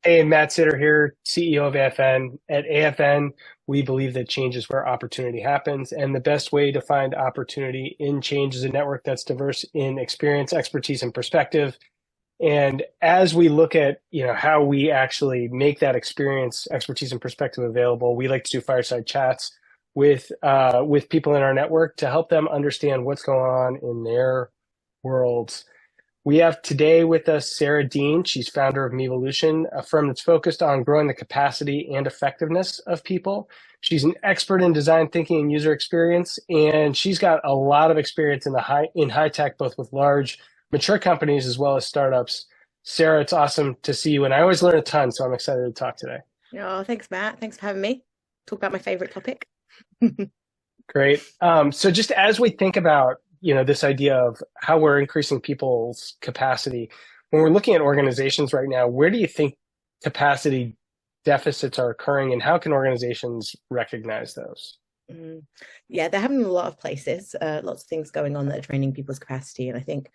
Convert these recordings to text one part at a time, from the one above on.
Hey, Matt Sitter here, CEO of AFN. At AFN, we believe that change is where opportunity happens, and the best way to find opportunity in change is a network that's diverse in experience, expertise, and perspective. And as we look at, how we actually make that experience, expertise, and perspective available, we like to do fireside chats with people in our network to help them understand what's going on in their worlds. We have today with us Sarah Deane. She's founder of MEvolution, a firm that's focused on growing the capacity and effectiveness of people. She's an expert in design thinking and user experience, and she's got a lot of experience in high tech, both with large mature companies as well as startups. Sarah, it's awesome to see you, and I always learn a ton, so I'm excited to talk today. Oh, thanks, Matt. Thanks for having me. Talk about my favorite topic. Great. So just as we think about, this idea of how we're increasing people's capacity, when we're looking at organizations right now, where do you think capacity deficits are occurring and how can organizations recognize those? Mm. Yeah, they're having a lot of places, lots of things going on that are training people's capacity. And I think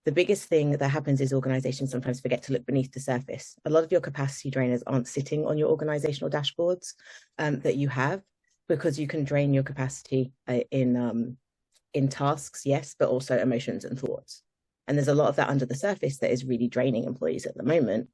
the biggest thing that happens is organizations sometimes forget to look beneath the surface. A lot of your capacity drainers aren't sitting on your organizational dashboards that you have, because you can drain your capacity in tasks, yes, but also emotions and thoughts. And there's a lot of that under the surface that is really draining employees at the moment.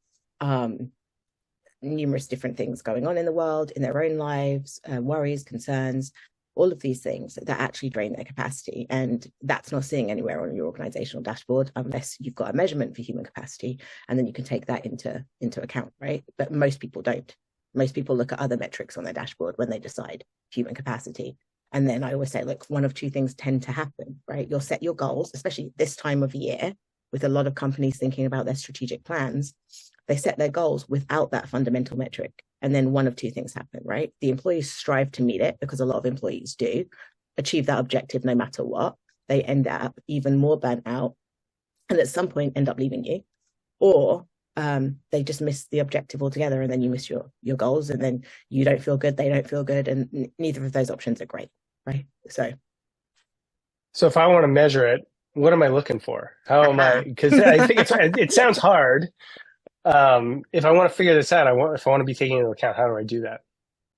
Numerous different things going on in the world, in their own lives, worries, concerns, all of these things that actually drain their capacity. And that's not sitting anywhere on your organizational dashboard unless you've got a measurement for human capacity. And then you can take that into account, right? But most people don't. Most people look at other metrics on their dashboard when they decide human capacity. And then I always say, look, one of two things tend to happen, right? You'll set your goals, especially this time of year, with a lot of companies thinking about their strategic plans. They set their goals without that fundamental metric. And then one of two things happen, right? The employees strive to meet it, because a lot of employees do achieve that objective no matter what. They end up even more burnt out and at some point end up leaving you. Or they just miss the objective altogether, and then you miss your goals, and then you don't feel good, they don't feel good, and neither of those options are great, right? So if I want to measure it, what am I looking for? How am I? Because I think it sounds hard. If I want to figure this out, if I want to be taking into account, how do I do that?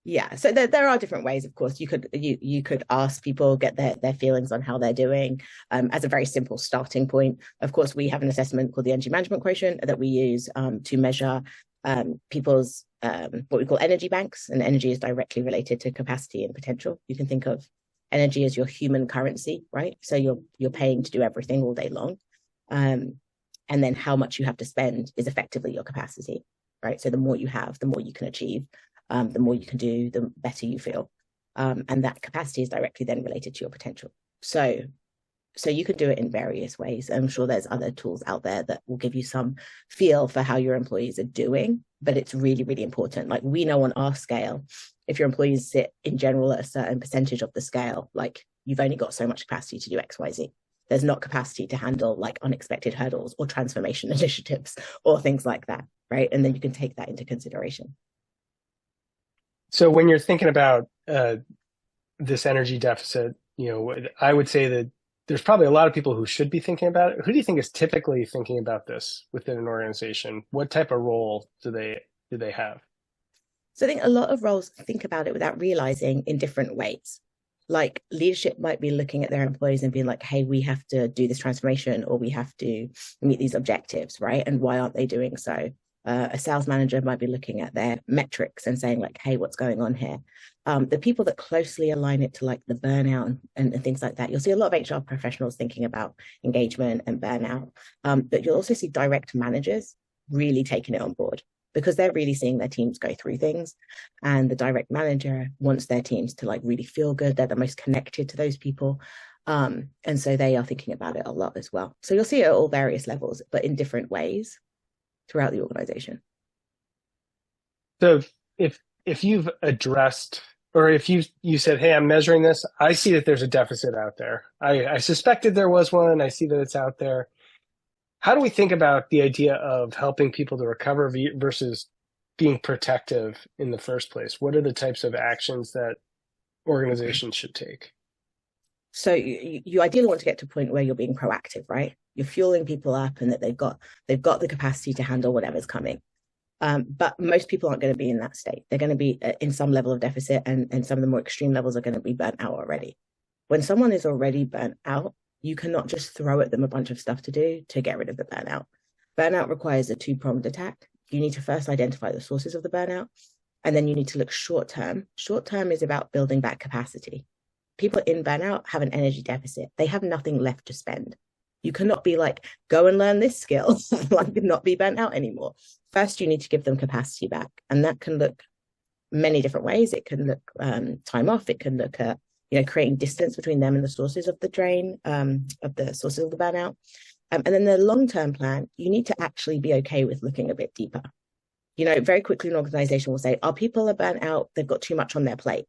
Yeah, so there are different ways. Of course, you could ask people, get their feelings on how they're doing, as a very simple starting point. Of course, we have an assessment called the energy management quotient that we use to measure people's what we call energy banks, and energy is directly related to capacity and potential. You can think of energy as your human currency, right? So you're paying to do everything all day long, and then how much you have to spend is effectively your capacity, right? So the more you have, the more you can achieve. The more you can do, the better you feel. And that capacity is directly then related to your potential. So you can do it in various ways. I'm sure there's other tools out there that will give you some feel for how your employees are doing, but it's really, really important. Like, we know on our scale, if your employees sit in general at a certain percentage of the scale, like, you've only got so much capacity to do X, Y, Z. There's not capacity to handle like unexpected hurdles or transformation initiatives or things like that, right? And then you can take that into consideration. So when you're thinking about this energy deficit, I would say that there's probably a lot of people who should be thinking about it. Who do you think is typically thinking about this within an organization? What type of role do they have? So I think a lot of roles think about it without realizing in different ways. Like, leadership might be looking at their employees and being like, hey, we have to do this transformation, or we have to meet these objectives, right? And why aren't they doing so? A sales manager might be looking at their metrics and saying like, hey, what's going on here? The people that closely align it to like the burnout and things like that, you'll see a lot of HR professionals thinking about engagement and burnout. But you'll also see direct managers really taking it on board, because they're really seeing their teams go through things. And the direct manager wants their teams to like really feel good. They're the most connected to those people. And so they are thinking about it a lot as well. So you'll see it at all various levels, but in different ways throughout the organization. So if you've addressed, or if you said, hey, I'm measuring this, I see that there's a deficit out there. I suspected there was one. I see that it's out there. How do we think about the idea of helping people to recover versus being protective in the first place? What are the types of actions that organizations should take? So you ideally want to get to a point where you're being proactive, right? You're fueling people up, and that they've got the capacity to handle whatever's coming. But most people aren't going to be in that state. They're going to be in some level of deficit, and some of the more extreme levels are going to be burnt out already. When someone is already burnt out, you cannot just throw at them a bunch of stuff to do to get rid of the burnout. Burnout requires a two-pronged attack. You need to first identify the sources of the burnout, and then you need to look short-term. Short-term is about building back capacity. People in burnout have an energy deficit. They have nothing left to spend. You cannot be like, go and learn this skill, like not be burnt out anymore. First, you need to give them capacity back. And that can look many different ways. It can look time off. It can look at, creating distance between them and the sources of the drain, of the sources of the burnout. And then the long-term plan, you need to actually be okay with looking a bit deeper. Very quickly an organization will say, oh, people are burnt out. They've got too much on their plate.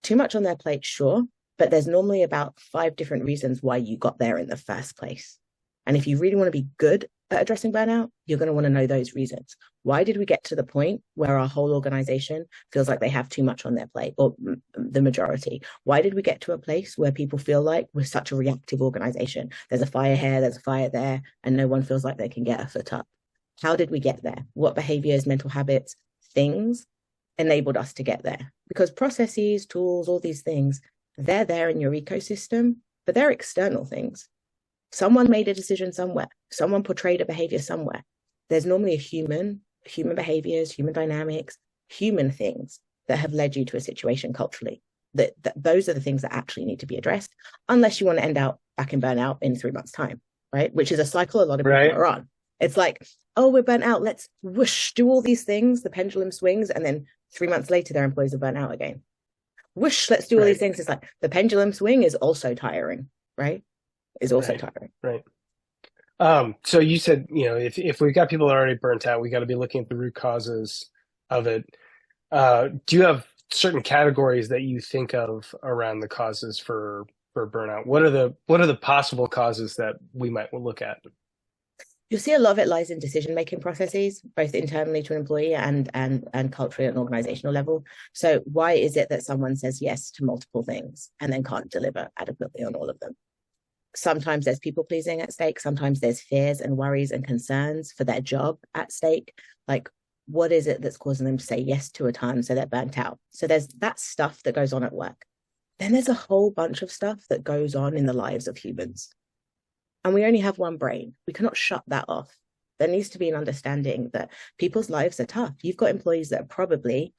Too much on their plate, sure. But there's normally about 5 different reasons why you got there in the first place. And if you really want to be good at addressing burnout, you're going to want to know those reasons. Why did we get to the point where our whole organization feels like they have too much on their plate, or the majority? Why did we get to a place where people feel like we're such a reactive organization? There's a fire here, there's a fire there, and no one feels like they can get a foot up. How did we get there? What behaviors, mental habits, things enabled us to get there? Because processes, tools, all these things, they're there in your ecosystem, but they're external things. Someone made a decision somewhere. Someone portrayed a behavior somewhere. There's normally human behaviors, human dynamics, human things that have led you to a situation culturally. That those are the things that actually need to be addressed, unless you want to end out back in burnout in 3 months' time, right? Which is a cycle a lot of people are on. It's like, oh, we're burnt out. Let's whoosh, do all these things. The pendulum swings. And then 3 months later, their employees are burnt out again. Whoosh, let's do all these things. It's like the pendulum swing is also tiring, right? Is also tiring. Right. So you said, if we've got people already burnt out, we got to be looking at the root causes of it. Do you have certain categories that you think of around the causes for burnout? What are the possible causes that we might look at? You'll see a lot of it lies in decision-making processes, both internally to an employee and culturally at an organizational level. So why is it that someone says yes to multiple things and then can't deliver adequately on all of them? Sometimes there's people pleasing at stake. Sometimes there's fears and worries and concerns for their job at stake. Like, what is it that's causing them to say yes to a ton so they're burnt out? So there's that stuff that goes on at work. Then there's a whole bunch of stuff that goes on in the lives of humans. And we only have one brain. We cannot shut that off. There needs to be an understanding that people's lives are tough. You've got employees that are probably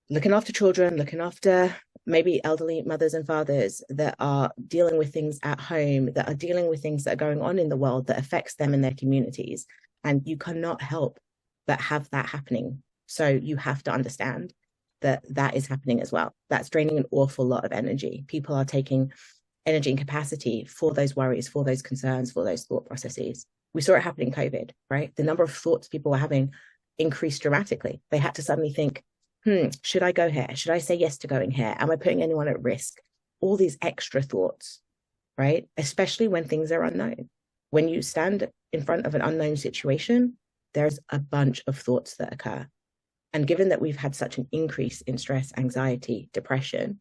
looking after children, looking after maybe elderly mothers and fathers, that are dealing with things at home, that are dealing with things that are going on in the world that affects them and their communities. And you cannot help but have that happening. So you have to understand that that is happening as well. That's draining an awful lot of energy. People are taking energy and capacity for those worries, for those concerns, for those thought processes. We saw it happen in COVID, right? The number of thoughts people were having increased dramatically. They had to suddenly think, should I go here? Should I say yes to going here? Am I putting anyone at risk? All these extra thoughts, right? Especially when things are unknown. When you stand in front of an unknown situation, there's a bunch of thoughts that occur. And given that we've had such an increase in stress, anxiety, depression,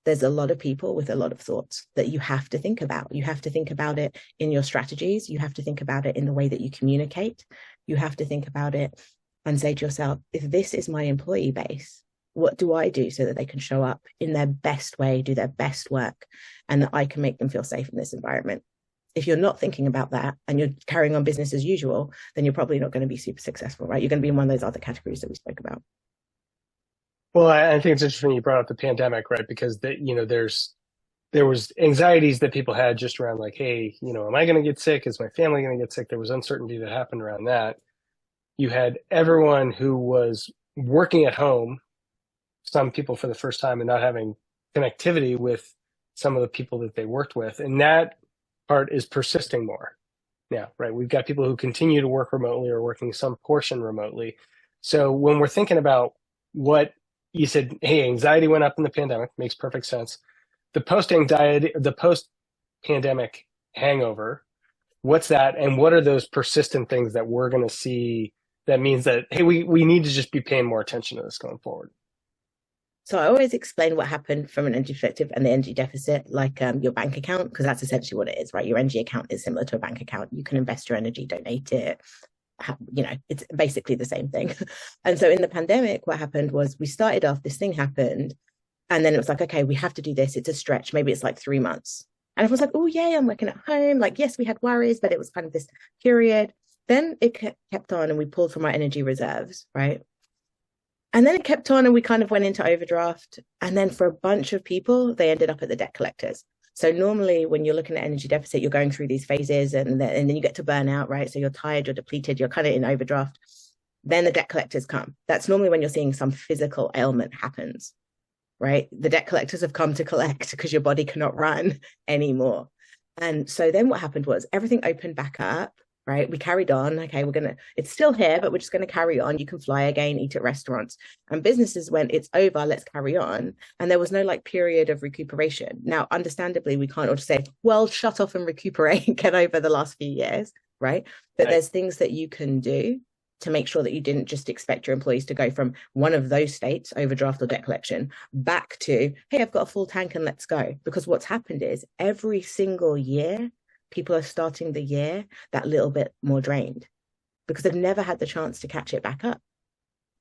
there's a lot of people with a lot of thoughts that you have to think about. You have to think about it in your strategies. You have to think about it in the way that you communicate. You have to think about it and say to yourself, if this is my employee base, what do I do so that they can show up in their best way, do their best work, and that I can make them feel safe in this environment? If you're not thinking about that and you're carrying on business as usual, then you're probably not going to be super successful, right? You're going to be in one of those other categories that we spoke about. Well, I think it's interesting you brought up the pandemic, right? Because there was anxieties that people had just around like, hey, am I going to get sick? Is my family going to get sick? There was uncertainty that happened around that. You had everyone who was working at home, some people for the first time, and not having connectivity with some of the people that they worked with. And that part is persisting more now, right? We've got people who continue to work remotely or working some portion remotely. So when we're thinking about what you said, hey, anxiety went up in the pandemic, makes perfect sense. The post-pandemic hangover, what's that? And what are those persistent things that we're going to see that means that, hey, we need to just be paying more attention to this going forward? So I always explain what happened from an energy perspective and the energy deficit, like your bank account, because that's essentially what it is, right? Your energy account is similar to a bank account. You can invest your energy, donate it, it's basically the same thing. And so in the pandemic, what happened was we started off, this thing happened, and then it was like, okay, we have to do this. It's a stretch. Maybe it's like 3 months. And everyone's like, oh, yay, I'm working at home. Like, yes, we had worries, but it was kind of this period. Then it kept on and we pulled from our energy reserves, right? And then it kept on and we kind of went into overdraft. And then for a bunch of people, they ended up at the debt collectors. So normally when you're looking at energy deficit, you're going through these phases and then you get to burnout, right? So you're tired, you're depleted, you're kind of in overdraft. Then the debt collectors come. That's normally when you're seeing some physical ailment happens, right? The debt collectors have come to collect because your body cannot run anymore. And so then what happened was everything opened back up, right? We carried on. Okay, it's still here, but we're just going to carry on. You can fly again, eat at restaurants. And businesses went, it's over, let's carry on. And there was no like period of recuperation. Now, understandably, we can't all just say, well, shut off and recuperate, get over the last few years, right? But there's things that you can do to make sure that you didn't just expect your employees to go from one of those states, overdraft or debt collection, back to, hey, I've got a full tank and let's go. Because what's happened is every single year, people are starting the year that little bit more drained because they've never had the chance to catch it back up.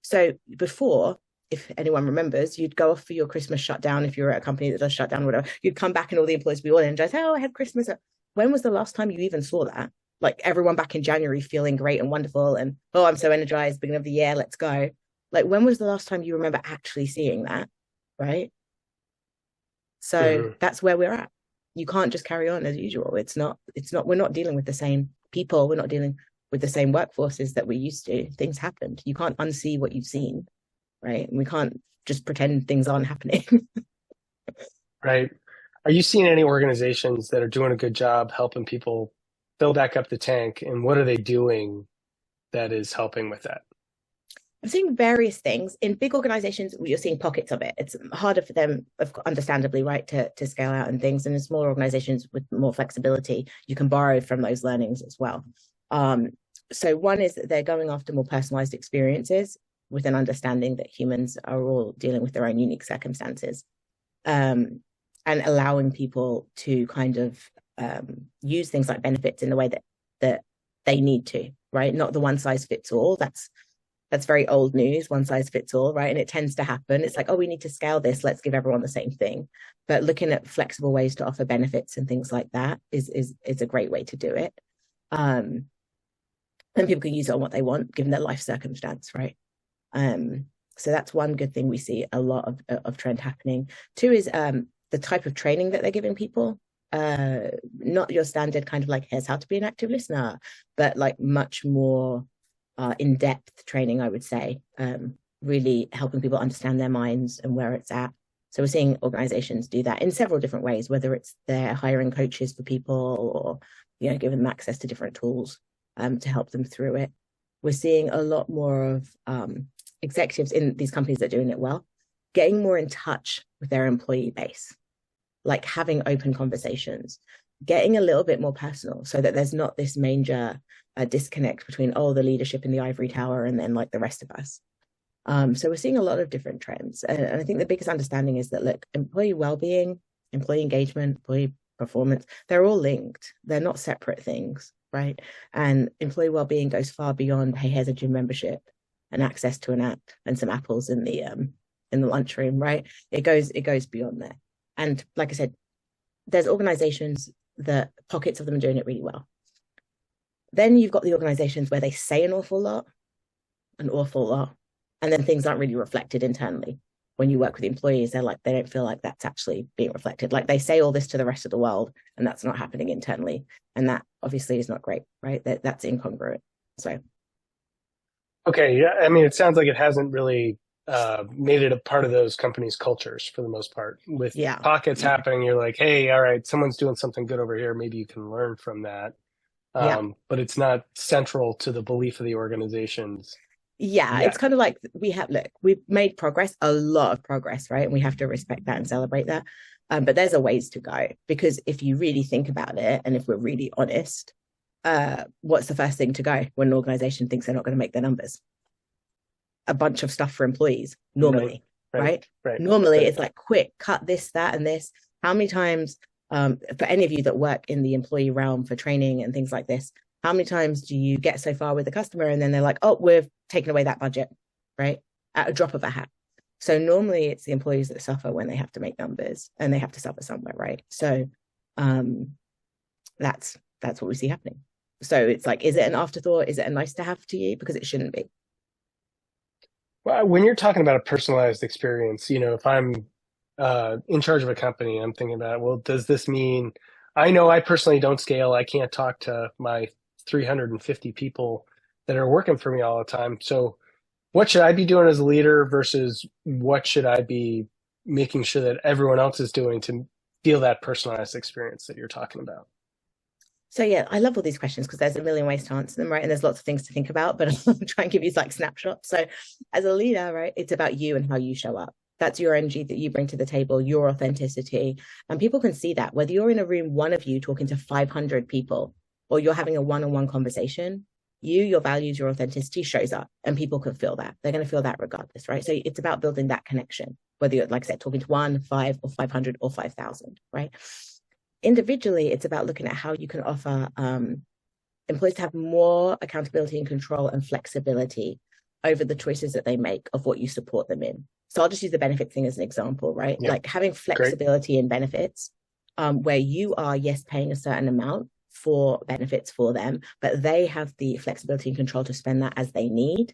So before, if anyone remembers, you'd go off for your Christmas shutdown. If you're at a company that does shutdown or whatever, you'd come back and all the employees would be all energized. Oh, I had Christmas. When was the last time you even saw that? Like everyone back in January feeling great and wonderful and, oh, I'm so energized, beginning of the year, let's go. Like when was the last time you remember actually seeing that, right? So that's where we're at. You can't just carry on as usual. We're not dealing with the same people. We're not dealing with the same workforces that we used to. Things happened. You can't unsee what you've seen, right? And we can't just pretend things aren't happening. Right. Are you seeing any organizations that are doing a good job helping people fill back up the tank? And what are they doing that is helping with that? I'm seeing various things. In big organizations, you're seeing pockets of it. It's harder for them, understandably, right, to scale out and things. And in smaller organizations with more flexibility, you can borrow from those learnings as well. So one is that they're going after more personalized experiences with an understanding that humans are all dealing with their own unique circumstances, and allowing people to kind of use things like benefits in the way that they need to, right? Not the one size fits all. That's very old news, one size fits all, right? And it tends to happen. It's like, oh, we need to scale this. Let's give everyone the same thing. But looking at flexible ways to offer benefits and things like that is a great way to do it. And people can use it on what they want, given their life circumstance, right? So that's one good thing we see a lot of trend happening. Two is the type of training that they're giving people. Not your standard kind of like, here's how to be an active listener, but like much more in-depth training, I would say, really helping people understand their minds and where it's at. So we're seeing organizations do that in several different ways, whether it's they're hiring coaches for people or, giving them access to different tools to help them through it. We're seeing a lot more of executives in these companies that are doing it well, getting more in touch with their employee base, like having open conversations, getting a little bit more personal so that there's not this major disconnect between, the leadership in the ivory tower and then like the rest of us. So we're seeing a lot of different trends. And I think the biggest understanding is that, look, employee well-being, employee engagement, employee performance, they're all linked. They're not separate things, right? And employee well-being goes far beyond, hey, here's a gym membership and access to an app and some apples in the lunchroom, right? It goes beyond there. And like I said, there's organizations that pockets of them are doing it really well. Then you've got the organizations where they say an awful lot, and then things aren't really reflected internally. When you work with the employees, they don't feel like that's actually being reflected. Like they say all this to the rest of the world, and that's not happening internally. And that obviously is not great, right? That's incongruent. So. Okay. Yeah. I mean, it sounds like it hasn't really made it a part of those companies' cultures for the most part. With pockets happening, you're like, hey, all right, someone's doing something good over here. Maybe you can learn from that. But it's not central to the belief of the organizations. Yeah, it's kind of like we've made progress, a lot of progress, right? And we have to respect that and celebrate that. But there's a ways to go, because if you really think about it, and if we're really honest, what's the first thing to go when an organization thinks they're not going to make their numbers? A bunch of stuff for employees, normally, right? Normally, it's like, quick, cut this, that, and this. How many times, for any of you that work in the employee realm for training and things like this, How many times do you get so far with the customer and then they're like, oh, we've taken away that budget, right? At a drop of a hat. So normally it's the employees that suffer when they have to make numbers, and they have to suffer somewhere, right? So that's what we see happening. So it's like, is it an afterthought? Is it a nice to have to you? Because it shouldn't be. Well, when you're talking about a personalized experience, if I'm in charge of a company, I'm thinking about, well, does this mean I know I personally don't scale? I can't talk to my 350 people that are working for me all the time. So what should I be doing as a leader versus what should I be making sure that everyone else is doing to feel that personalized experience that you're talking about? So yeah, I love all these questions because there's a million ways to answer them, right? And there's lots of things to think about, but I'll try and give you like snapshots. So as a leader, right, it's about you and how you show up. That's your energy that you bring to the table, your authenticity. And people can see that whether you're in a room, one of you talking to 500 people, or you're having a one-on-one conversation, your values, your authenticity shows up, and people can feel that. They're going to feel that regardless, right? So it's about building that connection, whether you're, like I said, talking to 1, 5, or 500 or 5,000, right? Individually, it's about looking at how you can offer employees to have more accountability and control and flexibility over the choices that they make of what you support them in. So I'll just use the benefit thing as an example, right? Yeah. Like having flexibility in benefits, where you are, yes, paying a certain amount for benefits for them, but they have the flexibility and control to spend that as they need,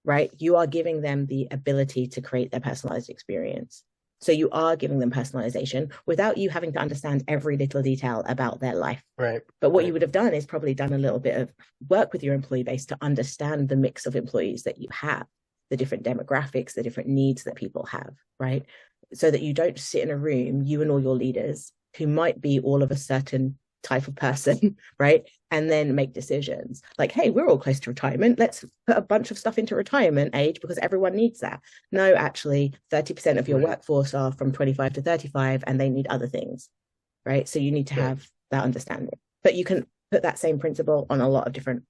right? You are giving them the ability to create their personalized experience. So you are giving them personalization without you having to understand every little detail about their life. Right. But what you would have done is probably done a little bit of work with your employee base to understand the mix of employees that you have, the different demographics, the different needs that people have, right? So that you don't sit in a room, you and all your leaders, who might be all of a certain type of person, right? And then make decisions like, hey, we're all close to retirement. Let's put a bunch of stuff into retirement age because everyone needs that. No, actually, 30% of your workforce are from 25 to 35 and they need other things, right? So you need to have that understanding. But you can put that same principle on a lot of different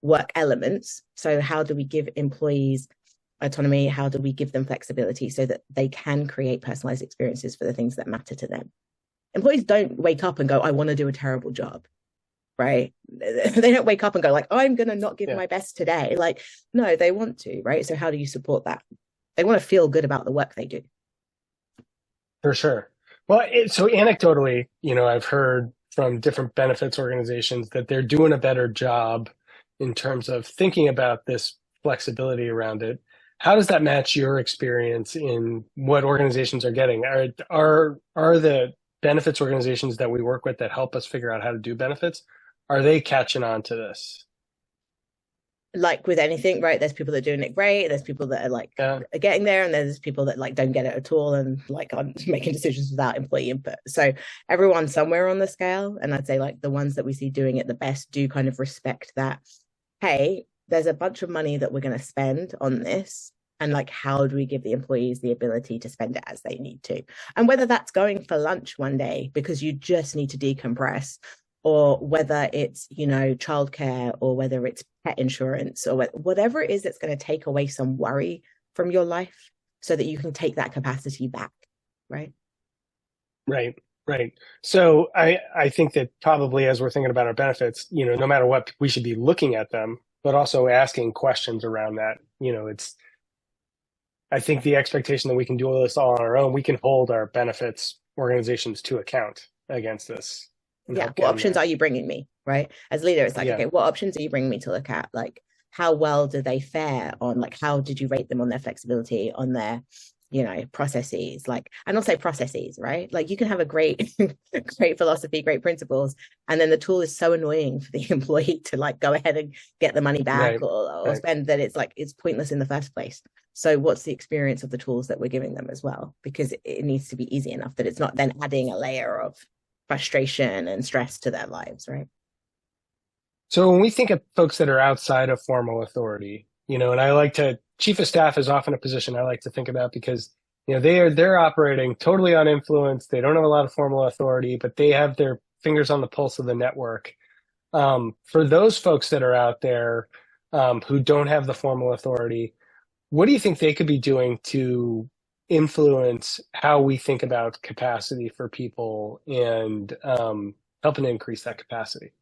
work elements. So how do we give employees autonomy? How do we give them flexibility so that they can create personalized experiences for the things that matter to them? Employees don't wake up and go, I want to do a terrible job, right? They don't wake up and go like, I'm going to not give my best today. Like, no, they want to, right? So how do you support that? They want to feel good about the work they do. For sure. Well, so anecdotally, I've heard from different benefits organizations that they're doing a better job in terms of thinking about this flexibility around it. How does that match your experience in what organizations are getting? Are the benefits organizations that we work with that help us figure out how to do benefits, are they catching on to this? Like with anything, right? There's people that are doing it great. There's people that are like are getting there, and there's people that like don't get it at all and like are making decisions without employee input. So everyone's somewhere on the scale. And I'd say like the ones that we see doing it the best do kind of respect that, hey, there's a bunch of money that we're going to spend on this. And like, how do we give the employees the ability to spend it as they need to? And whether that's going for lunch one day because you just need to decompress, or whether it's, childcare, or whether it's pet insurance, or whatever it is that's going to take away some worry from your life so that you can take that capacity back, right? Right. So I think that probably as we're thinking about our benefits, no matter what, we should be looking at them, but also asking questions around that. I think the expectation that we can do this all on our own, we can hold our benefits organizations to account against this. Yeah. What options are you bringing me, right? As a leader, it's like, okay, what options are you bringing me to look at? Like, how well do they fare on, like, how did you rate them on their flexibility, on their, processes? Like, and I'll say processes, right? Like you can have a great philosophy, great principles, and then the tool is so annoying for the employee to like go ahead and get the money back or spend, that it's like, it's pointless in the first place. So what's the experience of the tools that we're giving them as well? Because it needs to be easy enough that it's not then adding a layer of frustration and stress to their lives, right? So when we think of folks that are outside of formal authority, and chief of staff is often a position I like to think about because, they're operating totally uninfluenced. They don't have a lot of formal authority, but they have their fingers on the pulse of the network. For those folks that are out there who don't have the formal authority, what do you think they could be doing to influence how we think about capacity for people and helping to increase that capacity?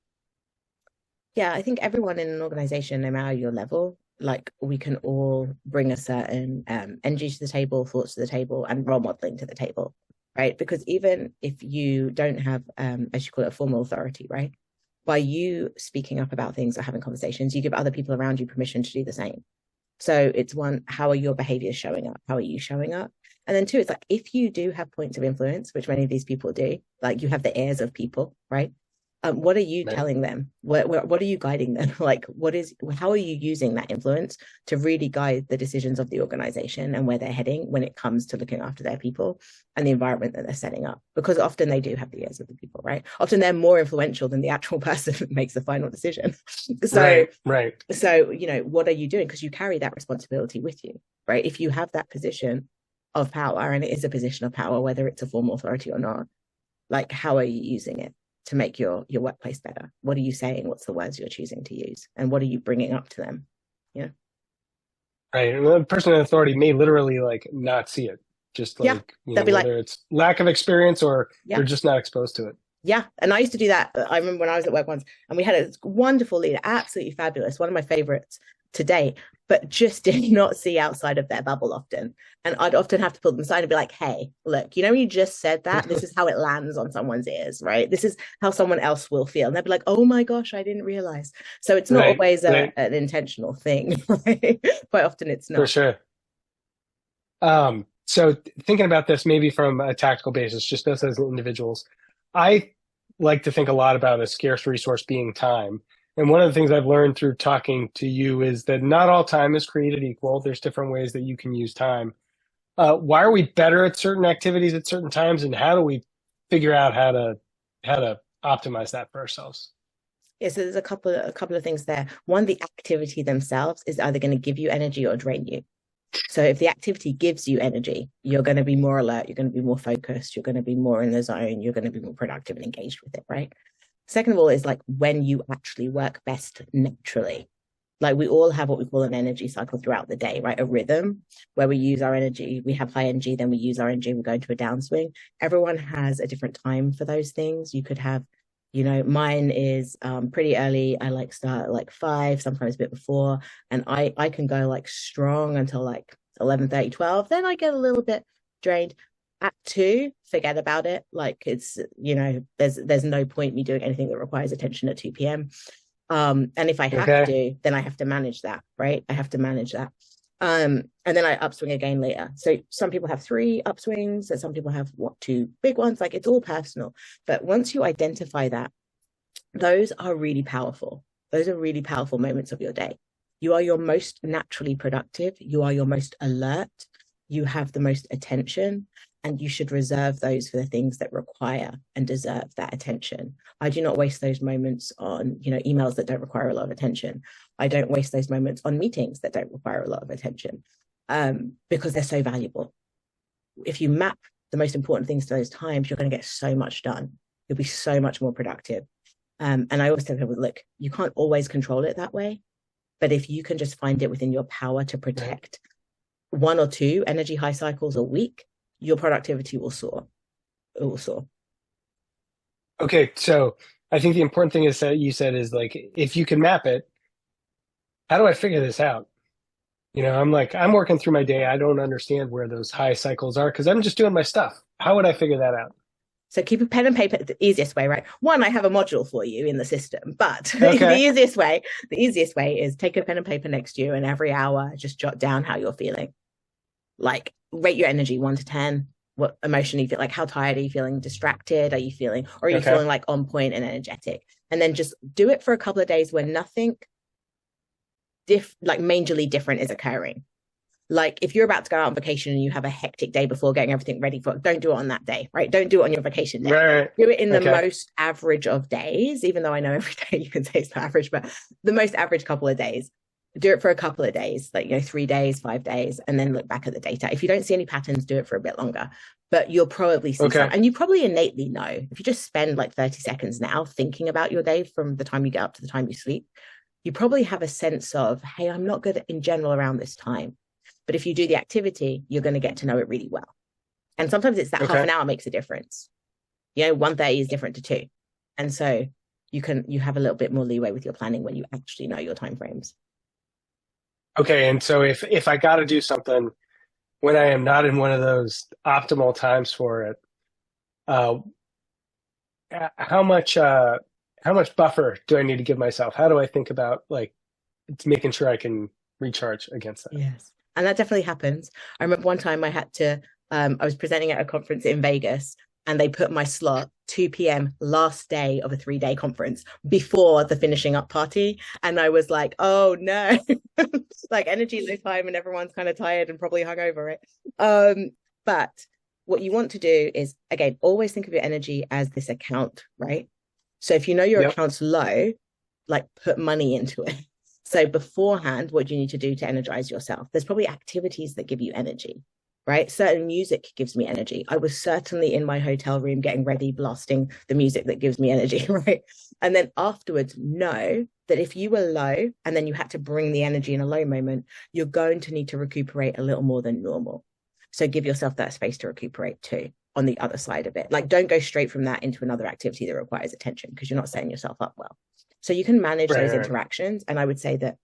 Yeah, I think everyone in an organization, no matter your level, like we can all bring a certain energy to the table, thoughts to the table, and role modeling to the table, right? Because even if you don't have, as you call it, a formal authority, right? By you speaking up about things or having conversations, you give other people around you permission to do the same. So it's one, how are your behaviors showing up? How are you showing up? And then two, it's like if you do have points of influence, which many of these people do, like you have the ears of people, right? What are you Right. telling them? What are you guiding them? Like, how are you using that influence to really guide the decisions of the organization and where they're heading when it comes to looking after their people and the environment that they're setting up? Because often they do have the ears of the people, right? Often they're more influential than the actual person that makes the final decision. So, Right. what are you doing? Because you carry that responsibility with you, right? If you have that position of power, and it is a position of power, whether it's a formal authority or not, like how are you using it to make your workplace better? What are you saying? What's the words you're choosing to use? And what are you bringing up to them? Yeah. Right. And the person in authority may literally like not see it, just Yeah. like, They'll be like, whether it's lack of experience or yeah. they're just not exposed to it. Yeah. And I used to do that. I remember when I was at work once and we had a wonderful leader, absolutely fabulous, one of my favorites to date, but just did not see outside of their bubble often. And I'd often have to pull them aside and be like, hey, look, you just said that. This is how it lands on someone's ears, right? This is how someone else will feel. And they'd be like, oh my gosh, I didn't realize. So it's not always an intentional thing. Right? Quite often it's not. For sure. So thinking about this maybe from a tactical basis, just us as individuals, I like to think a lot about a scarce resource being time. And one of the things I've learned through talking to you is that not all time is created equal. There's different ways that you can use time. Why are we better at certain activities at certain times, and how do we figure out how to optimize that for ourselves? Yeah, so there's a couple of things there. One, the activity themselves is either going to give you energy or drain you. So if the activity gives you energy, you're going to be more alert, you're going to be more focused, you're going to be more in the zone, you're going to be more productive and engaged with it, right? Second of all is like when you actually work best naturally. Like we all have what we call an energy cycle throughout the day, right? A rhythm where we use our energy, we have high energy, then we use our energy, we go into a downswing. Everyone has a different time for those things. You could have, mine is pretty early. I like start at like 5, sometimes a bit before, and I can go like strong until like 11:30, 12. Then I get a little bit drained. At 2, forget about it. Like it's, there's no point me doing anything that requires attention at 2 p.m. And if I have to, then I have to manage that, right? I have to manage that. And then I upswing again later. So some people have 3 upswings, and some people have 2 big ones. Like it's all personal. But once you identify that, those are really powerful. Those are really powerful moments of your day. You are your most naturally productive. You are your most alert. You have the most attention, and you should reserve those for the things that require and deserve that attention. I do not waste those moments on, emails that don't require a lot of attention. I don't waste those moments on meetings that don't require a lot of attention, because they're so valuable. If you map the most important things to those times, you're going to get so much done. You'll be so much more productive. And I always tell people, look, you can't always control it that way, but if you can just find it within your power to protect 1 or 2 energy high cycles a week, your productivity will soar. It will soar. Okay, so I think the important thing is that you said is like, if you can map it, how do I figure this out? I'm working through my day. I don't understand where those high cycles are because I'm just doing my stuff. How would I figure that out? So keep a pen and paper, the easiest way, right? One, I have a module for you in the system, but Okay. the easiest way is take a pen and paper next to you, and every hour just jot down how you're feeling. Like rate your energy 1 to 10. What emotion you feel, like how tired are you feeling? Distracted? Are you feeling, or are you feeling like on point and energetic? And then just do it for a couple of days where nothing like majorly different is occurring. Like if you're about to go out on vacation and you have a hectic day before getting everything ready for it, don't do it on that day, right? Don't do it on your vacation day. Right. Do it in the most average of days, even though I know every day you can say it's not average, but the most average couple of days. Do it for a couple of days, like, 3 days, 5 days, and then look back at the data. If you don't see any patterns, do it for a bit longer, but you'll probably see some. And you probably innately know, if you just spend like 30 seconds now thinking about your day from the time you get up to the time you sleep, you probably have a sense of, hey, I'm not good in general around this time. But if you do the activity, you're going to get to know it really well. And sometimes it's that half an hour makes a difference. 1:30 is different to 2. And so you have a little bit more leeway with your planning when you actually know your timeframes. Okay, and so if I got to do something when I am not in one of those optimal times for it, uh, how much buffer do I need to give myself? How do I think about like making sure I can recharge against that? Yes. And that definitely happens. I remember one time I was presenting at a conference in Vegas and they put my slot 2 p.m. last day of a 3-day conference before the finishing up party. And I was like, oh no, like energy low time and everyone's kind of tired and probably hungover, right? But what you want to do is, again, always think of your energy as this account, right? So if you know your Yep. account's low, like put money into it. So beforehand, what do you need to do to energize yourself? There's probably activities that give you energy, right? Certain music gives me energy. I was certainly in my hotel room getting ready, blasting the music that gives me energy, right? And then afterwards, know that if you were low and then you had to bring the energy in a low moment, you're going to need to recuperate a little more than normal. So give yourself that space to recuperate too on the other side of it. Like don't go straight from that into another activity that requires attention because you're not setting yourself up well. So you can manage those Right. interactions. And I would say that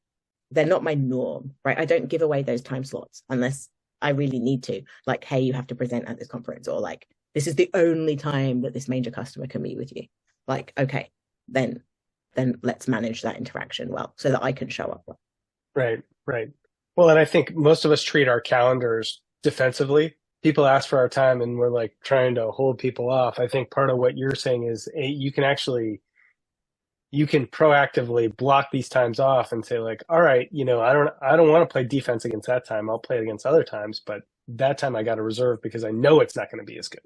they're not my norm, right? I don't give away those time slots unless I really need to. Like, hey, you have to present at this conference, or like, this is the only time that this major customer can meet with you. Like, okay, then let's manage that interaction well so that I can show up well. Right. Right. Well, and I think most of us treat our calendars defensively. People ask for our time and we're like trying to hold people off. I think part of what you're saying is you can proactively block these times off and say like, all right, I don't want to play defense against that time. I'll play it against other times, but that time I got to reserve because I know it's not going to be as good.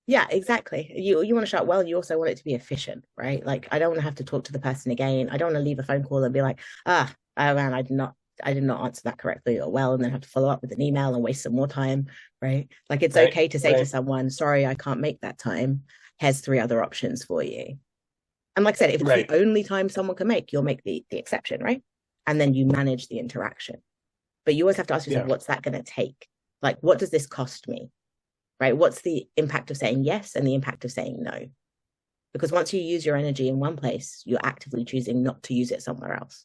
Yeah, exactly. You want to show up well. You also want it to be efficient, right? Like I don't want to have to talk to the person again. I don't want to leave a phone call and be like, oh man, I did not answer that correctly or well, and then have to follow up with an email and waste some more time, right? Like it's okay to say to someone, sorry, I can't make that time. Here's 3 other options for you. And like I said, if it's the only time someone can make, you'll make the exception, right? And then you manage the interaction. But you always have to ask yourself, what's that going to take? Like, what does this cost me? Right? What's the impact of saying yes and the impact of saying no? Because once you use your energy in one place, you're actively choosing not to use it somewhere else.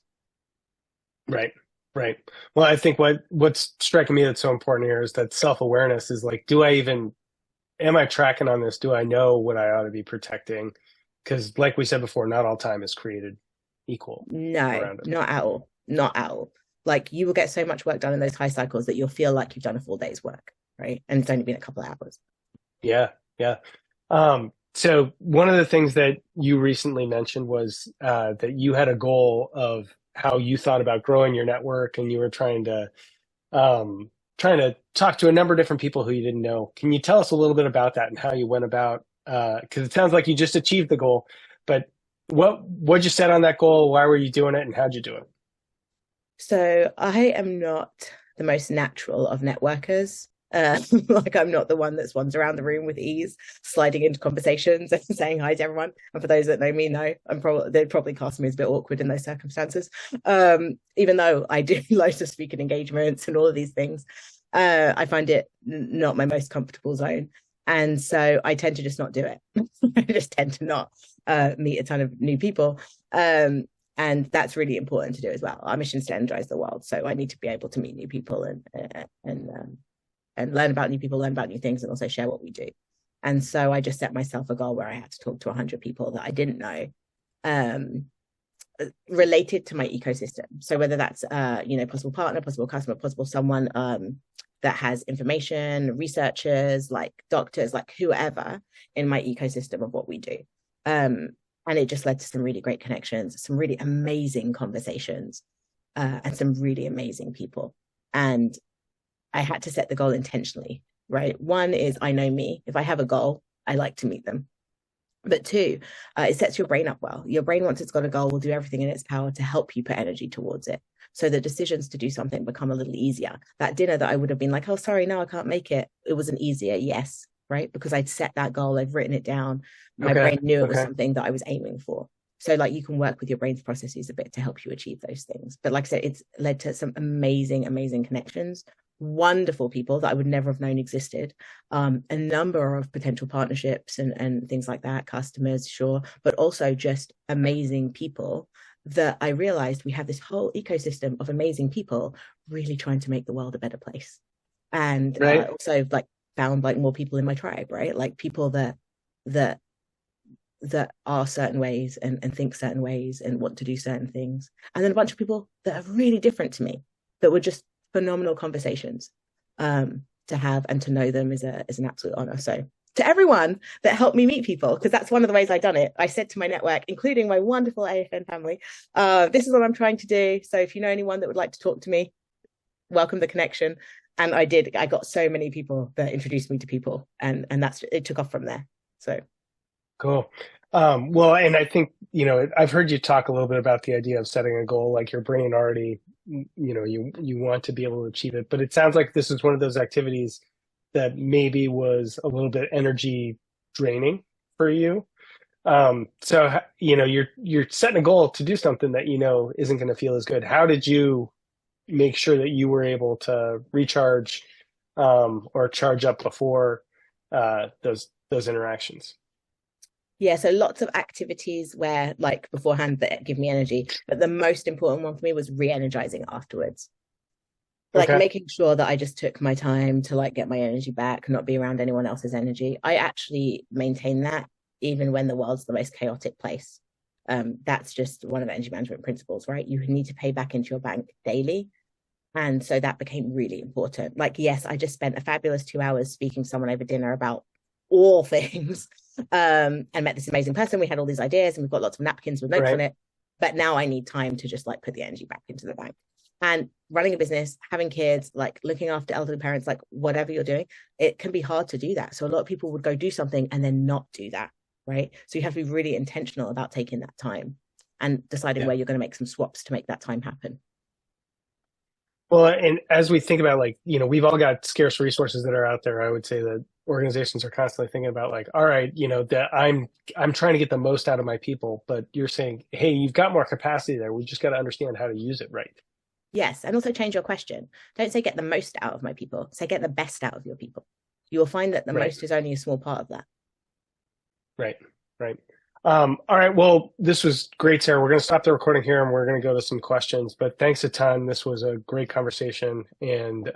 Right. Right. Well, I think what's striking me that's so important here is that self-awareness is like, am I tracking on this? Do I know what I ought to be protecting? Because like we said before, not all time is created equal. No, not at all. Not at all. Like you will get so much work done in those high cycles that you'll feel like you've done a full day's work, right? And it's only been a couple of hours. Yeah. Yeah. So one of the things that you recently mentioned was that you had a goal of how you thought about growing your network and you were trying to talk to a number of different people who you didn't know. Can you tell us a little bit about that and how you went about because it sounds like you just achieved the goal, but what'd you set on that goal? Why were you doing it and how'd you do it? So I am not the most natural of networkers. Like I'm not the one that swans around the room with ease, sliding into conversations and saying hi to everyone. And for those that know me, they'd probably cast me as a bit awkward in those circumstances. Even though I do loads of speaking engagements and all of these things, I find it not my most comfortable zone. And so I tend to just not do it. I just tend to not meet a ton of new people. And that's really important to do as well. Our mission is to energize the world. So I need to be able to meet new people and learn about new people, learn about new things, and also share what we do. And so I just set myself a goal where I had to talk to 100 people that I didn't know related to my ecosystem. So whether that's, possible partner, possible customer, possible someone that has information, researchers, like doctors, like whoever in my ecosystem of what we do. And it just led to some really great connections, some really amazing conversations, and some really amazing people. And I had to set the goal intentionally, right? One is I know me. If I have a goal, I like to meet them. But 2, it sets your brain up well. Your brain, once it's got a goal, will do everything in its power to help you put energy towards it. So the decisions to do something become a little easier. That dinner that I would have been like, oh, sorry, no, I can't make it. It was an easier yes, right? Because I'd set that goal, I've written it down. My brain knew it was something that I was aiming for. So like you can work with your brain's processes a bit to help you achieve those things. But like I said, it's led to some amazing, amazing connections wonderful people that I would never have known existed, a number of potential partnerships and things like that, customers, sure, but also just amazing people that I realized we have this whole ecosystem of amazing people really trying to make the world a better place. And Right. also like found like more people in my tribe, right? Like people that that are certain ways and think certain ways and want to do certain things. And then a bunch of people that are really different to me that were just phenomenal conversations to have, and to know them is an absolute honor. So to everyone that helped me meet people, because that's one of the ways I've done it, I said to my network, including my wonderful AFN family, this is what I'm trying to do. So if you know anyone that would like to talk to me, welcome the connection. And I got so many people that introduced me to people, and that's it, took off from there. So Cool. Well, and I think, I've heard you talk a little bit about the idea of setting a goal, like your brain already, you want to be able to achieve it, but it sounds like this is one of those activities that maybe was a little bit energy draining for you. So, you're setting a goal to do something that, isn't going to feel as good. How did you make sure that you were able to recharge, or charge up before, those interactions? yeah, so lots of activities where like beforehand that give me energy, but the most important one for me was re-energizing afterwards. Like Okay. making sure that I just took my time to like get my energy back, not be around anyone else's energy. I actually maintain that even when the world's the most chaotic place. That's just one of the energy management principles, right? You need to pay back into your bank daily. And so that became really important. Like, yes, I just spent a fabulous 2 hours speaking to someone over dinner about all things, and met this amazing person. We had all these ideas and we've got lots of napkins with notes on Right. it. But now I need time to just like put the energy back into the bank. And running a business, having kids, like looking after elderly parents, like whatever you're doing, it can be hard to do that. So a lot of people would go do something and then not do that, right? So you have to be really intentional about taking that time and deciding Yeah. where you're going to make some swaps to make that time happen. Well, and as we think about like, we've all got scarce resources that are out there. I would say that organizations are constantly thinking about like, all right, that I'm trying to get the most out of my people, but you're saying, hey, you've got more capacity there. We just got to understand how to use it right. Yes. And also change your question. Don't say get the most out of my people. Say get the best out of your people. You will find that the Right. most is only a small part of that. Right. Right. All right. Well, this was great, Sarah. We're going to stop the recording here and we're going to go to some questions, but thanks a ton. This was a great conversation. And